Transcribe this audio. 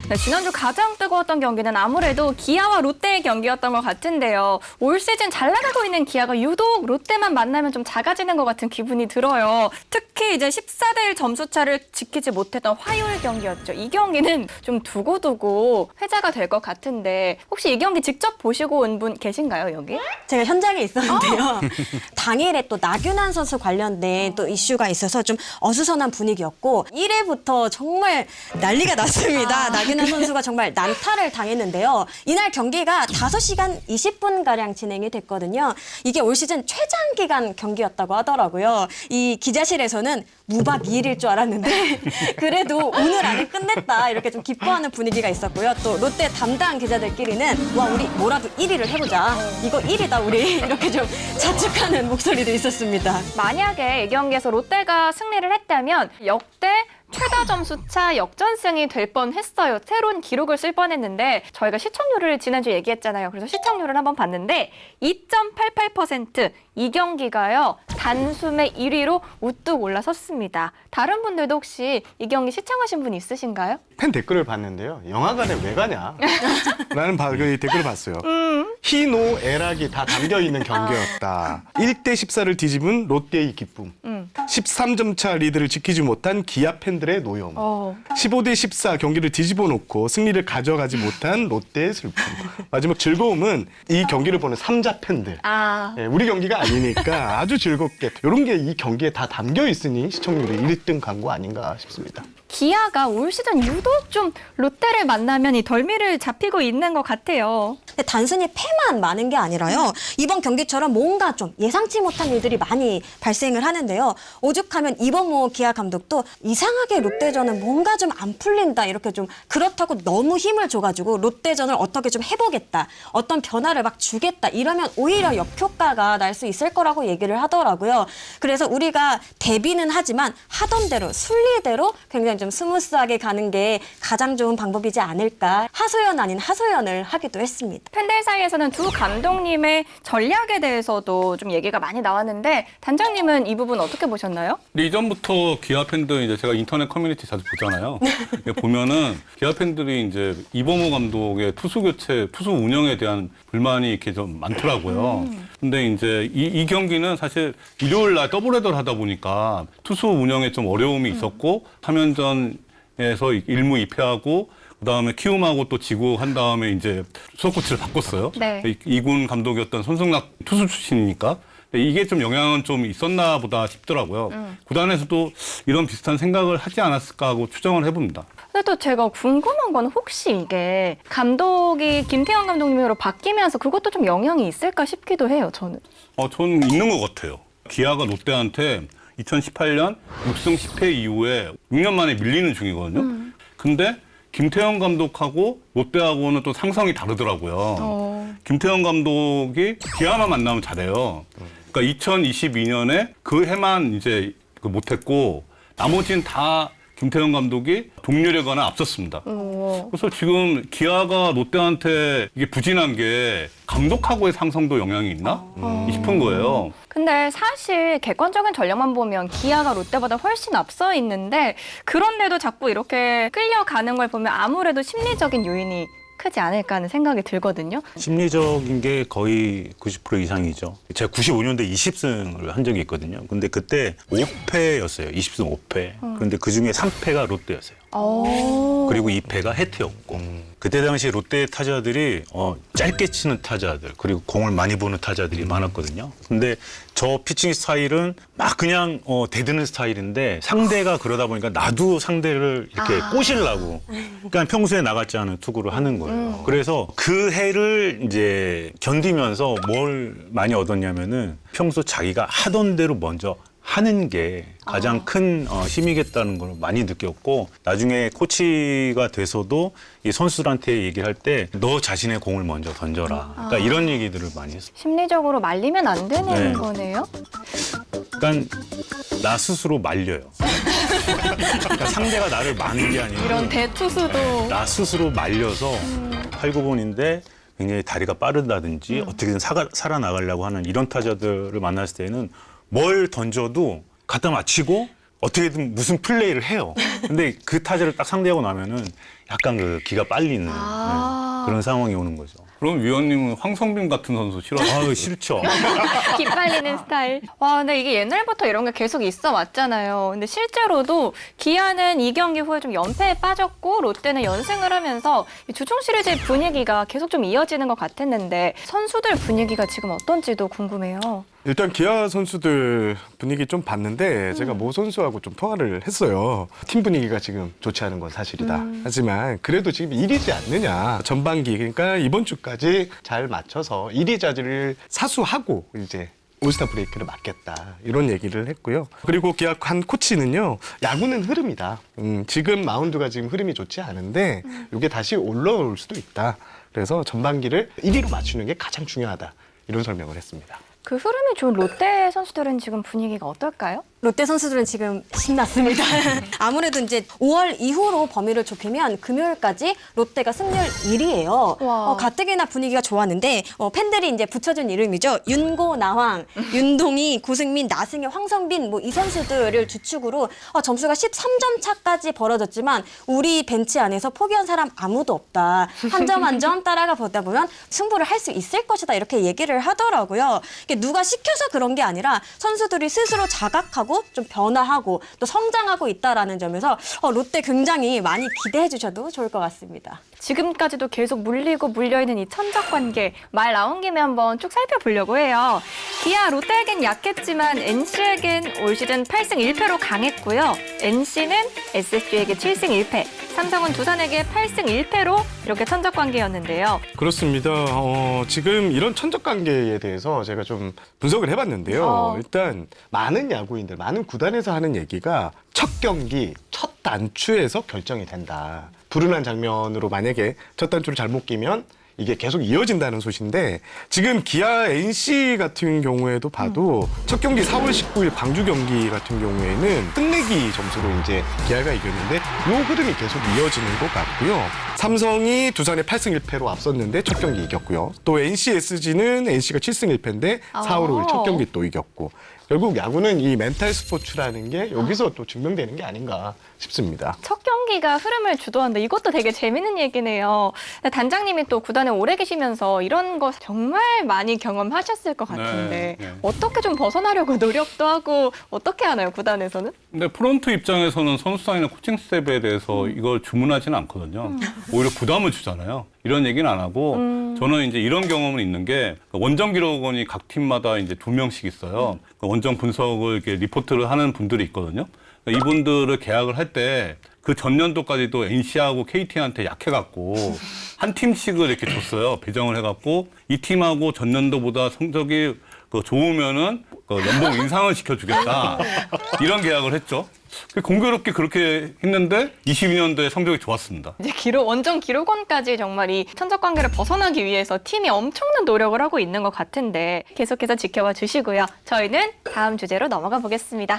네, 지난주 가장 뜨거웠던 경기는 아무래도 기아와 롯데의 경기였던 것 같은데요. 올 시즌 잘 나가고 있는 기아가 유독 롯데만 만나면 좀 작아지는 것 같은 기분이 들어요. 특히 이제 14대1 점수차를 지키지 못했던 화요일 경기였죠. 이 경기는 좀 두고두고 회자가 될 것 같은데 혹시 이 경기 직접 보시고 온 분 계신가요, 여기? 제가 현장에 있었는데요. 당일에 또 나균환 선수 관련된 또 이슈가 있어서 좀 어수선한 분위기였고 1회부터 정말 난리가 났습니다. 나균환 선수가 정말 난타를 당했는데요. 이날 경기가 5시간 20분가량 진행이 됐거든요. 이게 올 시즌 최장 기간 경기였다고 하더라고요. 이 기자실에서는 무박 2일일 줄 알았는데 그래도 오늘 안에 끝냈다 이렇게 좀 기뻐하는 분위기가 있었고요. 또 롯데 담당 기자들끼리는 와 우리 뭐라도 1위를 해보자. 이거 1위다 우리 이렇게 좀 자축하는 목소리도 있었습니다. 만약에 이 경기에서 롯데가 승리를 했다면 역대 최다 점수차 역전승이 될 뻔했어요. 새로운 기록을 쓸 뻔했는데 저희가 시청률을 지난주에 얘기했잖아요. 그래서 시청률을 한번 봤는데 2.88%, 이 경기가요. 단숨에 1위로 우뚝 올라섰습니다. 다른 분들도 혹시 이 경기 시청하신 분 있으신가요? 팬 댓글을 봤는데요. 영화관에 왜 가냐? 라는 그 댓글을 봤어요. 희노 애락이 다 담겨있는 경기였다. 1대 14를 뒤집은 롯데의 기쁨. 13점 차 리드를 지키지 못한 기아 팬들의 노여움. 15대 14 경기를 뒤집어 놓고 승리를 가져가지 못한 롯데의 슬픔. 마지막 즐거움은 이 경기를 보는 삼자 팬들. 예, 우리 경기가 아니니까 아주 즐겁게 이런 게 이 경기에 다 담겨 있으니 시청률이 1등 간 거 아닌가 싶습니다. 기아가 올 시즌 유독 좀 롯데를 만나면 이 덜미를 잡히고 있는 것 같아요. 근데 단순히 패만 많은 게 아니라요. 이번 경기처럼 뭔가 좀 예상치 못한 일들이 많이 발생을 하는데요. 오죽하면 이범호 기아 감독도 이상하게 롯데전은 뭔가 좀 안 풀린다 이렇게 좀 그렇다고 너무 힘을 줘가지고 롯데전을 어떻게 좀 해보겠다. 어떤 변화를 막 주겠다. 이러면 오히려 역효과가 날 수 있을 거라고 얘기를 하더라고요. 그래서 우리가 대비는 하지만 하던 대로 순리대로 굉장히 좀 스무스하게 가는 게 가장 좋은 방법이지 않을까. 하소연 아닌 하소연을 하기도 했습니다. 팬들 사이에서는 두 감독님의 전략에 대해서도 좀 얘기가 많이 나왔는데 단장님은 이 부분 어떻게 보셨나요? 근데 이전부터 기아 팬들 이제 제가 인터넷 커뮤니티 자주 보잖아요. 보면은 기아 팬들이 이제 이범호 감독의 투수 교체, 투수 운영에 대한 불만이 이렇게 좀 많더라고요. 근데 이제 이 경기는 사실 일요일 날 더블헤더를 하다 보니까 투수 운영에 좀 어려움이 있었고 3연전에서 1무 2패하고 그다음에 키움하고 또 지고 한 다음에 이제 수석 코치를 바꿨어요. 네. 이군 감독이었던 손승락 투수 출신이니까. 이게 좀 영향은 좀 있었나 보다 싶더라고요. 구단에서도 이런 비슷한 생각을 하지 않았을까 하고 추정을 해봅니다. 근데 또 제가 궁금한 건 혹시 이게 감독이 김태형 감독님으로 바뀌면서 그것도 좀 영향이 있을까 싶기도 해요, 저는. 저는 있는 것 같아요. 기아가 롯데한테 2018년 6승 10패 이후에 6년 만에 밀리는 중이거든요. 근데 김태형 감독하고 롯데하고는 또 상성이 다르더라고요. 김태형 감독이 기아만 만나면 잘해요. 그러니까 2022년에 그 해만 이제 못했고 나머지는 다 김태형 감독이 동률이거나 앞섰습니다. 그래서 지금 기아가 롯데한테 이게 부진한 게 감독하고의 상성도 영향이 있나 싶은 거예요. 근데 사실 객관적인 전력만 보면 기아가 롯데보다 훨씬 앞서 있는데 그런데도 자꾸 이렇게 끌려가는 걸 보면 아무래도 심리적인 요인이 크지 않을까 하는 생각이 들거든요. 심리적인 게 거의 90% 이상이죠. 제가 95년도에 20승을 한 적이 있거든요. 근데 그때 5패였어요. 20승 5패. 그런데 그중에 3패가 롯데였어요. 그리고 2패가 해태였고. 그때 당시 롯데 타자들이 짧게 치는 타자들 그리고 공을 많이 보는 타자들이 많았거든요. 근데 저 피칭 스타일은 막 그냥 대드는 스타일인데 상대가 그러다 보니까 나도 상대를 이렇게 꼬시려고 그러니까 평소에 나갔지 않은 투구를 하는 거예요. 그래서 그 해를 이제 견디면서 뭘 많이 얻었냐면은 평소 자기가 하던 대로 먼저 하는 게 가장 큰 힘이겠다는 걸 많이 느꼈고 나중에 코치가 돼서도 이 선수들한테 얘기를 할 때 너 자신의 공을 먼저 던져라. 그러니까 이런 얘기들을 많이 했어요. 심리적으로 말리면 안 되는 네. 거네요? 그러니까 나 스스로 말려요. 그러니까 상대가 나를 마는 게 아니고 이런 대투수도 나 스스로 말려서 8, 9번인데 굉장히 다리가 빠르다든지 어떻게든 살아나가려고 하는 이런 타자들을 만났을 때는 뭘 던져도 갖다 맞히고 어떻게든 무슨 플레이를 해요. 근데 그 타자를 딱 상대하고 나면은 약간 그 기가 빨리는 네, 그런 상황이 오는 거죠. 그럼 위원님은 황성빈 같은 선수 싫어하세요? 아, 싫죠. 기빨리는 스타일. 와, 근데 이게 옛날부터 이런 게 계속 있어 왔잖아요. 근데 실제로도 기아는 2경기 후에 좀 연패에 빠졌고 롯데는 연승을 하면서 이 주중 시리즈의 분위기가 계속 좀 이어지는 것 같았는데 선수들 분위기가 지금 어떤지도 궁금해요. 일단 기아 선수들 분위기 좀 봤는데 제가 모 선수하고 좀 통화를 했어요. 팀 분위기가 지금 좋지 않은 건 사실이다. 하지만 그래도 지금 1위지 않느냐. 전반기 그러니까 이번 주까지 잘 맞춰서 1위 자리를 사수하고 이제 올스타 브레이크를 맞겠다. 이런 얘기를 했고요. 그리고 기아 한 코치는요. 야구는 흐름이다. 지금 마운드가 지금 흐름이 좋지 않은데 이게 다시 올라올 수도 있다. 그래서 전반기를 1위로 맞추는 게 가장 중요하다. 이런 설명을 했습니다. 그 흐름이 좋은 롯데 선수들은 지금 분위기가 어떨까요? 롯데 선수들은 지금 신났습니다. 아무래도 이제 5월 이후로 범위를 좁히면 금요일까지 롯데가 승률 1위예요. 와. 가뜩이나 분위기가 좋았는데 팬들이 이제 붙여준 이름이죠. 윤고, 나황, 윤동희, 고승민, 나승엽, 황성빈 뭐 이 선수들을 주축으로 점수가 13점 차까지 벌어졌지만 우리 벤치 안에서 포기한 사람 아무도 없다. 한 점 한 점 따라가 보다 보면 승부를 할 수 있을 것이다. 이렇게 얘기를 하더라고요. 이게 누가 시켜서 그런 게 아니라 선수들이 스스로 자각하고 좀 변화하고 또 성장하고 있다라는 점에서 롯데 굉장히 많이 기대해 주셔도 좋을 것 같습니다. 지금까지도 계속 물리고 물려있는 이 천적 관계 말 나온 김에 한번 쭉 살펴보려고 해요. 기아 롯데에겐 약했지만 NC에겐 올 시즌 8승 1패로 강했고요. NC는 SSG에게 7승 1패, 삼성은 두산에게 8승 1패로 이렇게 천적 관계였는데요. 그렇습니다. 지금 이런 천적 관계에 대해서 제가 좀 분석을 해봤는데요. 일단 많은 야구인들, 많은 구단에서 하는 얘기가 첫 경기, 첫 단추에서 결정이 된다. 불운한 장면으로 만약에 첫 단추를 잘못 끼면 이게 계속 이어진다는 소식인데 지금 기아 NC 같은 경우에도 봐도 첫 경기 4월 19일 광주 경기 같은 경우에는 끝내기 점수로 이제 기아가 이겼는데 이 흐름이 계속 이어지는 것 같고요. 삼성이 두산에 8승 1패로 앞섰는데 첫 경기 이겼고요. 또 NC SG는 NC가 7승 1패인데 4월 5일 첫 경기 또 이겼고 결국 야구는 이 멘탈 스포츠라는 게 여기서 또 증명되는 게 아닌가 싶습니다. 첫 경기가 흐름을 주도한다. 이것도 되게 재밌는 얘기네요. 단장님이 또 구단에 오래 계시면서 이런 거 정말 많이 경험하셨을 것 같은데 네. 어떻게 좀 벗어나려고 노력도 하고 어떻게 하나요, 구단에서는? 근데 프론트 입장에서는 선수단이나 코칭 스텝에 대해서 이걸 주문하지는 않거든요. 오히려 부담을 주잖아요. 이런 얘기는 안 하고 저는 이제 이런 경험은 있는 게 원정 기록원이 각 팀마다 이제 2명씩 있어요. 원정 분석을 이렇게 리포트를 하는 분들이 있거든요. 이분들을 계약을 할 때 그 전년도까지도 NC하고 KT한테 약해갖고 한 팀씩을 이렇게 줬어요. 배정을 해갖고 이 팀하고 전년도보다 성적이 좋으면은 연봉 인상을 시켜주겠다. 이런 계약을 했죠. 공교롭게 그렇게 했는데 22년도에 성적이 좋았습니다. 이제 원정 기록원까지 정말 이 천적 관계를 벗어나기 위해서 팀이 엄청난 노력을 하고 있는 것 같은데 계속해서 지켜봐 주시고요. 저희는 다음 주제로 넘어가 보겠습니다.